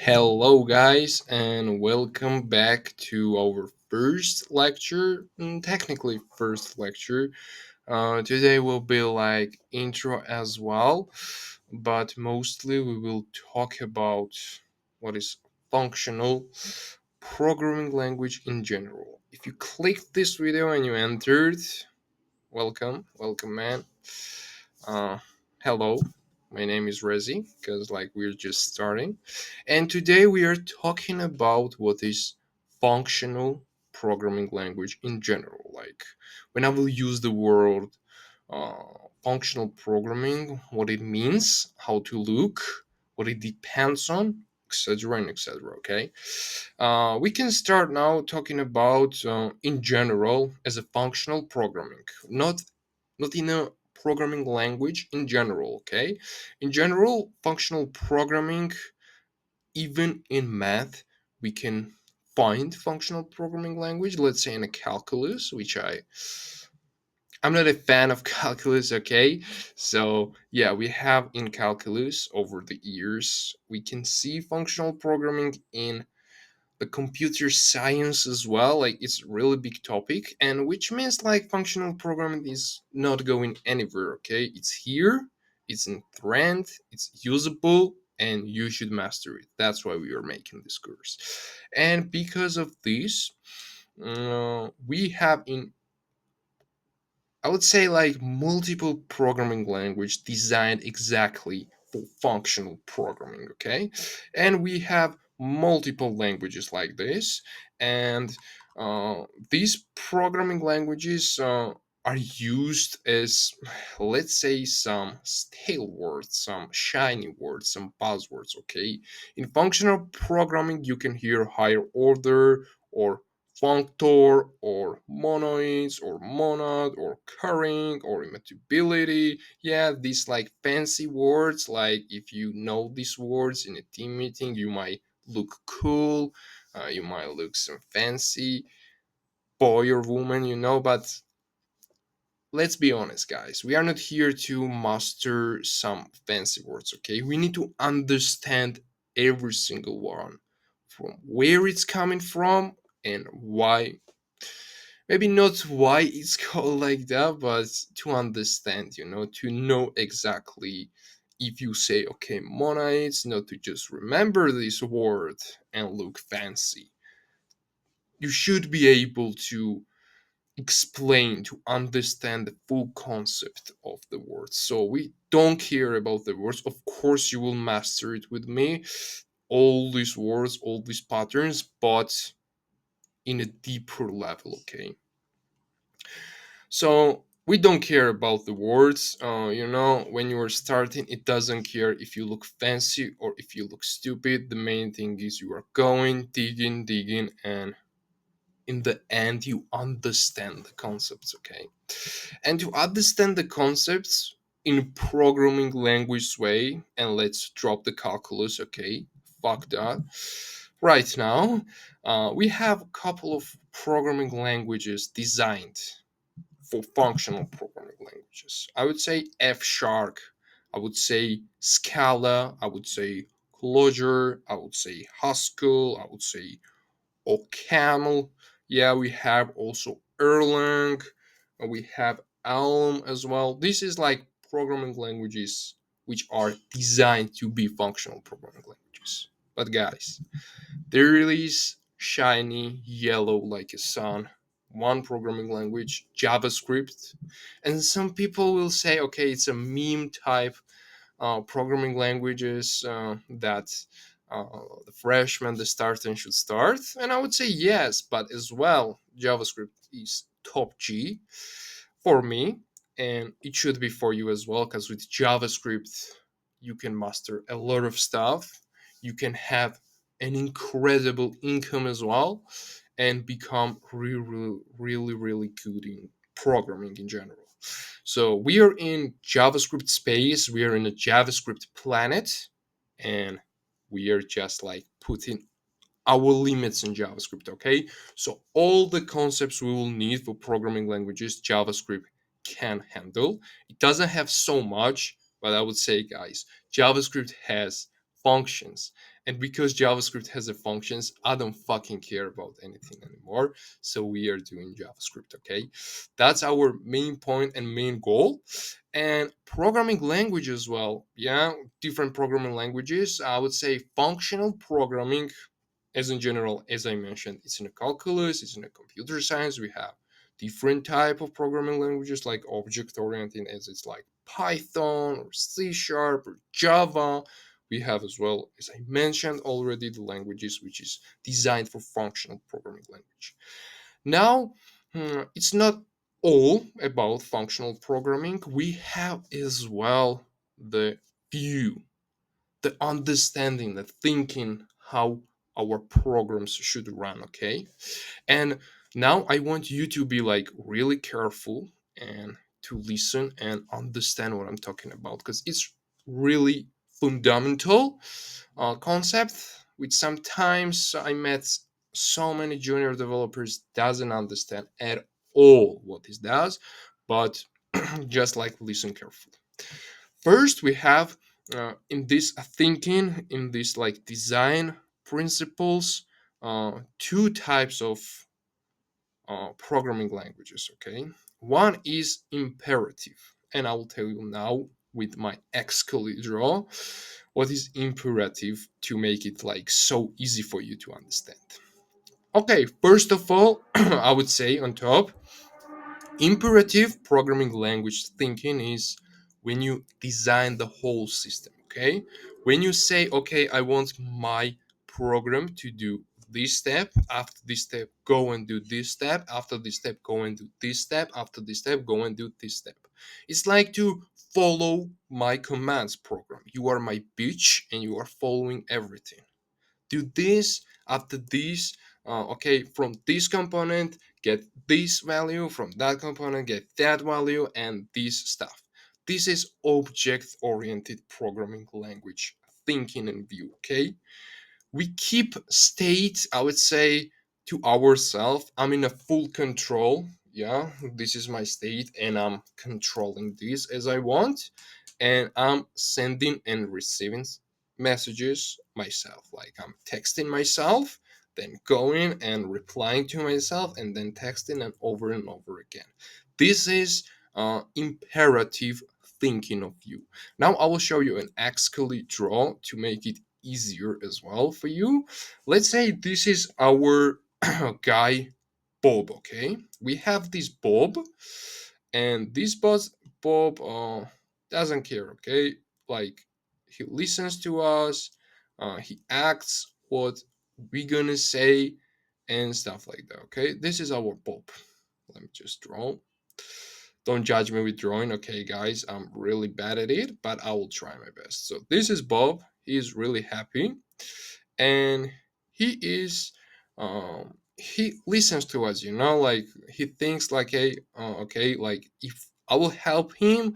Hello, guys, and welcome back to our first lecture. Technically, first lecture. Today will be like intro as well, but mostly we will talk about what is functional programming language in general. If you clicked this video and you entered, welcome, man. Uh, Hello, my name is Rezi, because like we're just starting, and today we are talking about what is functional programming language in general. Like when I will use the word functional programming, what it means, how to look, what it depends on, etc. and etc. Okay, we can start now talking about in general as a functional programming, not in a programming language in general. Okay, in general, functional programming, even in math, we can find functional programming language. Let's say in a calculus, which I'm not a fan of calculus. Okay, so yeah, we have in calculus over the years we can see functional programming in the computer science as well. Like it's a really big topic, and which means like functional programming is not going anywhere. Okay, it's here, it's in trend, it's usable, and you should master it. That's why we are making this course. And because of this, we have in, I would say, like multiple programming language designed exactly for functional programming. Okay, and we have multiple languages like this, and these programming languages are used as, let's say, some stale words, some shiny words, some buzzwords. Okay, in functional programming, you can hear higher order or functor or monoids or monad or curring or immutability. Yeah, these like fancy words. Like if you know these words in a team meeting, you might look cool, you might look some fancy boy or woman, but let's be honest, guys, we are not here to master some fancy words. Okay, we need to understand every single one, from where it's coming from and why. Maybe not why it's called like that, but to understand, to know exactly, if you say, okay, monoids, not to just remember this word and look fancy. You should be able to explain, to understand the full concept of the word. So we don't care about the words. Of course, you will master it with me, all these words, all these patterns, but in a deeper level. Okay, so we don't care about the words. When you are starting, it doesn't care if you look fancy or if you look stupid. The main thing is you are going, digging, and in the end, you understand the concepts. Okay, and to understand the concepts in programming language way, and let's drop the calculus. Okay, fuck that. Right now, we have a couple of programming languages designed for functional programming languages. I would say F Sharp, I would say Scala, I would say Clojure, I would say Haskell, I would say OCaml. Yeah, we have also Erlang, and we have Elm as well. This is like programming languages which are designed to be functional programming languages. But guys, there is shiny yellow like a sun, one programming language, JavaScript. And some people will say, okay, it's a meme type programming languages that the freshman, the starter should start. And I would say yes, but as well, JavaScript is top G for me, and it should be for you as well, because with JavaScript, you can master a lot of stuff. You can have an incredible income as well and become really good in programming in general. So we are in JavaScript space, we are in a JavaScript planet, and we are just like putting our limits in JavaScript. Okay, so all the concepts we will need for programming languages, JavaScript can handle. It doesn't have so much, but I would say, guys, JavaScript has functions. And because JavaScript has the functions, I don't fucking care about anything anymore. So we are doing JavaScript, okay? That's our main point and main goal. And programming language as well. Yeah, different programming languages. I would say functional programming, as in general, as I mentioned, it's in a calculus, it's in a computer science. We have different type of programming languages like object oriented, as it's like Python or C sharp or Java. We have as well, as I mentioned already, the languages which is designed for functional programming language. Now, it's not all about functional programming. We have as well the view, the understanding, the thinking how our programs should run, okay? And now I want you to be like really careful and to listen and understand what I'm talking about because it's really fundamental concept which sometimes I met so many junior developers doesn't understand at all what this does, but just like listen carefully. First, we have in this thinking, in this like design principles, two types of programming languages. Okay, one is imperative, and I will tell you now with my Xcode draw what is imperative to make it like so easy for you to understand. Okay, first of all, I would say on top, imperative programming language thinking is when you design the whole system, okay? When you say, okay, I want my program to do this step, after this step, go and do this step, after this step, go and do this step, after this step, go and do this step. It's like to follow my commands program. You are my bitch and you are following everything. Do this after this, okay, from this component get this value, from that component get that value, and this stuff. This is object oriented programming language thinking and view, okay? We keep state, I would say, to ourselves. I'm in a full control. Yeah, this is my state, and I'm controlling this as I want, and I'm sending and receiving messages myself. Like I'm texting myself, then going and replying to myself, and then texting and over again. This is imperative thinking of you. Now I will show you an Xcode draw to make it easier as well for you. Let's say this is our guy Bob, okay? We have this Bob, and this Bob doesn't care, okay? Like he listens to us, he acts what we gonna say and stuff like that, okay? This is our Bob. Let me just draw. Don't judge me with drawing, okay, guys? I'm really bad at it, but I will try my best. So this is Bob. He is really happy, and he is, he listens to us. You know, like he thinks like, hey, okay, like if I will help him,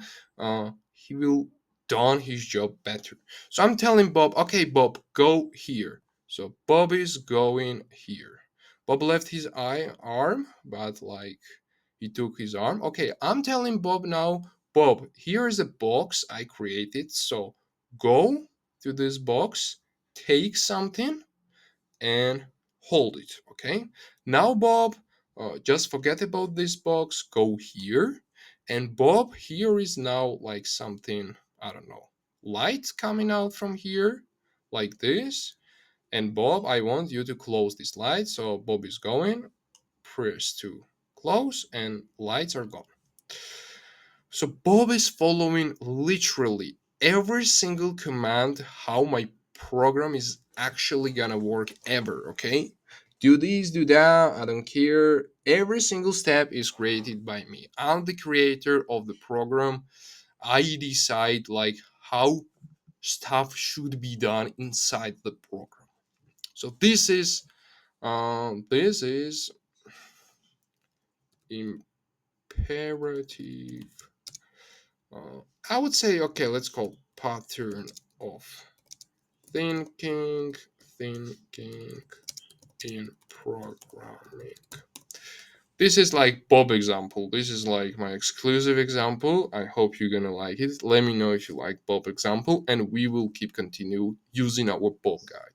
he will done his job better. So I'm telling Bob, okay, Bob, go here. So Bob is going here. Bob left his arm, but like he took his arm. Okay, I'm telling Bob now, Bob, here is a box I created. So go to this box, take something, and hold it. Okay, now, Bob, just forget about this box, go here. And Bob, here is now like something, I don't know, light coming out from here, like this. And Bob, I want you to close this light. So Bob is going, press to close, and lights are gone. So Bob is following literally every single command how my program is actually gonna work ever, okay? Do this, do that, I don't care. Every single step is created by me. I'm the creator of the program. I decide like how stuff should be done inside the program. So this is imperative. I would say, okay, let's call pattern of thinking in programming. This is like Bob example. This is like my exclusive example. I hope you're gonna like it. Let me know if you like Bob example, and we will keep continue using our Bob guy.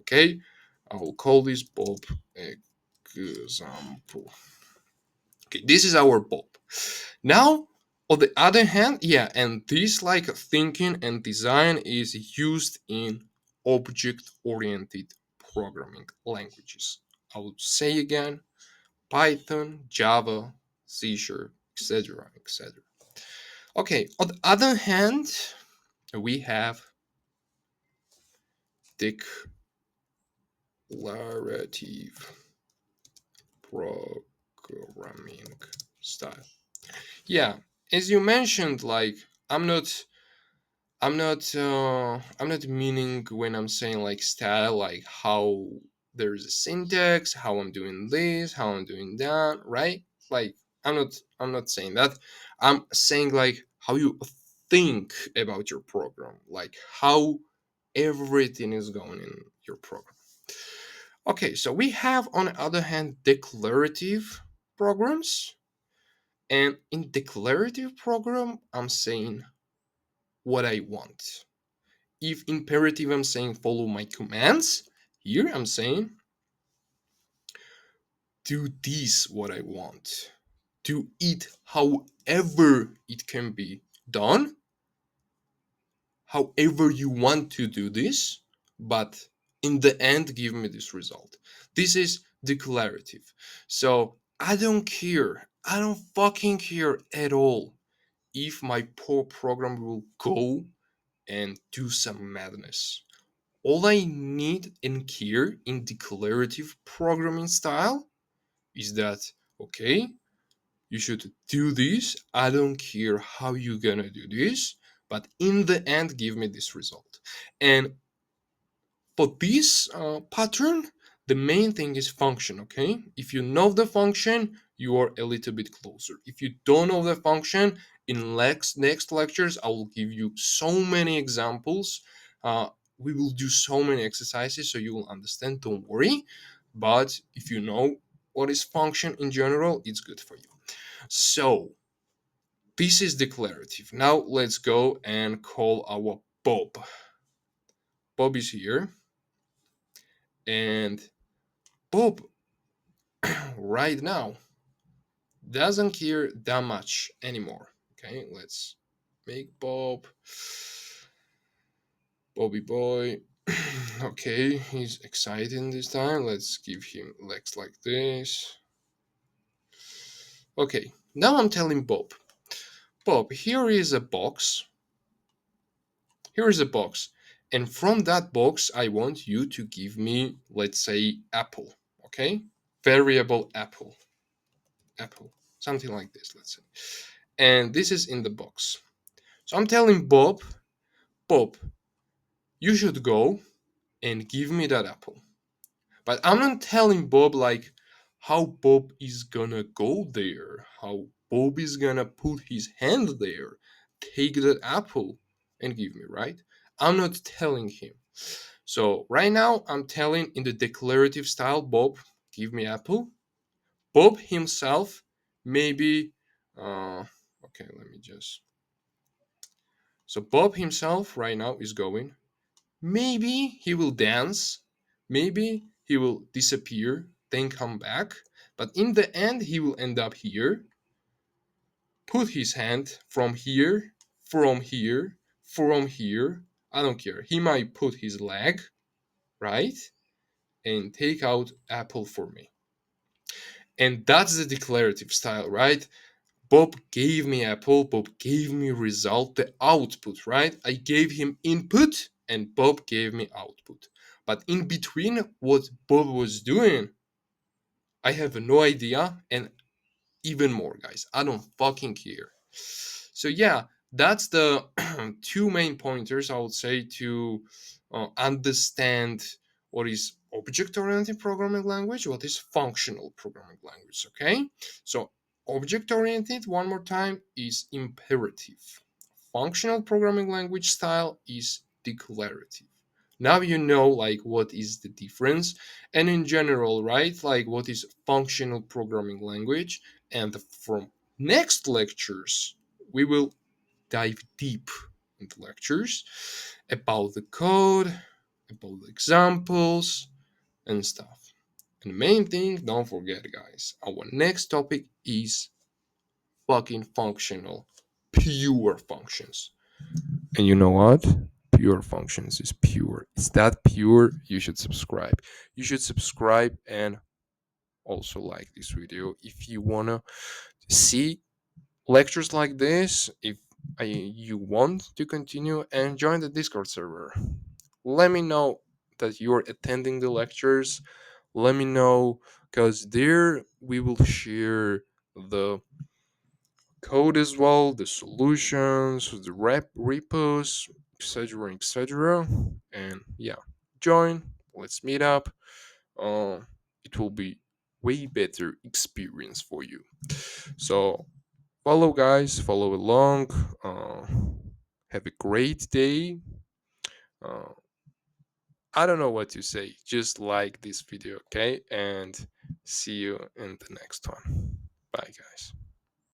Okay, I will call this Bob example. Okay, this is our Bob. Now, on the other hand, yeah, and this like thinking and design is used in object-oriented programming languages. I will say again, Python, Java, C Sharp, etc., etc. Okay, on the other hand, we have declarative programming style. Yeah, as you mentioned, like I'm not I'm not meaning when I'm saying like style, like how there's a syntax, how I'm doing this, how I'm doing that, right? Like I'm not saying that. I'm saying like how you think about your program, like how everything is going in your program. Okay, so we have on the other hand declarative programs, and in declarative program I'm saying what I want. If imperative I'm saying follow my commands, here I'm saying do this what I want. Do it however it can be done, however you want to do this, but in the end give me this result. This is declarative. So I don't care. I don't fucking care at all if my poor program will go and do some madness. All I need and care in declarative programming style is that, okay, you should do this. I don't care how you're gonna do this, but in the end, give me this result. And for this pattern, the main thing is function, okay? If you know the function, you are a little bit closer. If you don't know the function, in next lectures, I will give you so many examples. Uh, we will do so many exercises so you will understand. Don't worry. But if you know what is function in general, it's good for you. So this is declarative. Now let's go and call our Bob. Bob is here. And Bob right now doesn't care that much anymore. Okay, let's make Bobby boy. Okay, he's exciting this time. Let's give him legs like this. Okay, now I'm telling Bob, here is a box. Here is a box. And from that box, I want you to give me, let's say, apple. Okay? Variable apple. Apple. Something like this, let's say. And this is in the box. So I'm telling Bob, you should go and give me that apple. But I'm not telling Bob like how Bob is gonna go there, how Bob is gonna put his hand there, take that apple and give me, right? I'm not telling him. So right now I'm telling in the declarative style, Bob, give me apple. Bob himself maybe okay, let me just so Bob himself right now is going. Maybe he will dance, maybe he will disappear, then come back, but in the end, he will end up here, put his hand from here, from here, from here. I don't care. He might put his leg, right? And take out apple for me. And that's the declarative style, right? Bob gave me apple, Bob gave me result, the output, right? I gave him input and Bob gave me output. But in between what Bob was doing, I have no idea. And even more, guys, I don't fucking care. So, yeah, that's the two main pointers I would say to understand what is object-oriented programming language, what is functional programming language. Okay, so object-oriented, one more time, is imperative. Functional programming language style is declarative. Now you know like what is the difference, and in general, right, like what is functional programming language. And from next lectures we will dive deep into lectures about the code, about the examples and stuff. And the main thing, don't forget guys, our next topic is fucking functional, pure functions. And you know what? Pure functions is pure. It's that pure. You should subscribe. You should subscribe and also like this video if you wanna see lectures like this. If you want to continue, and join the Discord server. Let me know that you're attending the lectures. Let me know, because there we will share the code as well, the solutions, the repos, etc., etc. And yeah, join. Let's meet up. Uh, it will be way better experience for you. So follow, guys. Follow along. Have a great day. Uh, I don't know what to say. Just like this video, okay? And see you in the next one. Bye, guys.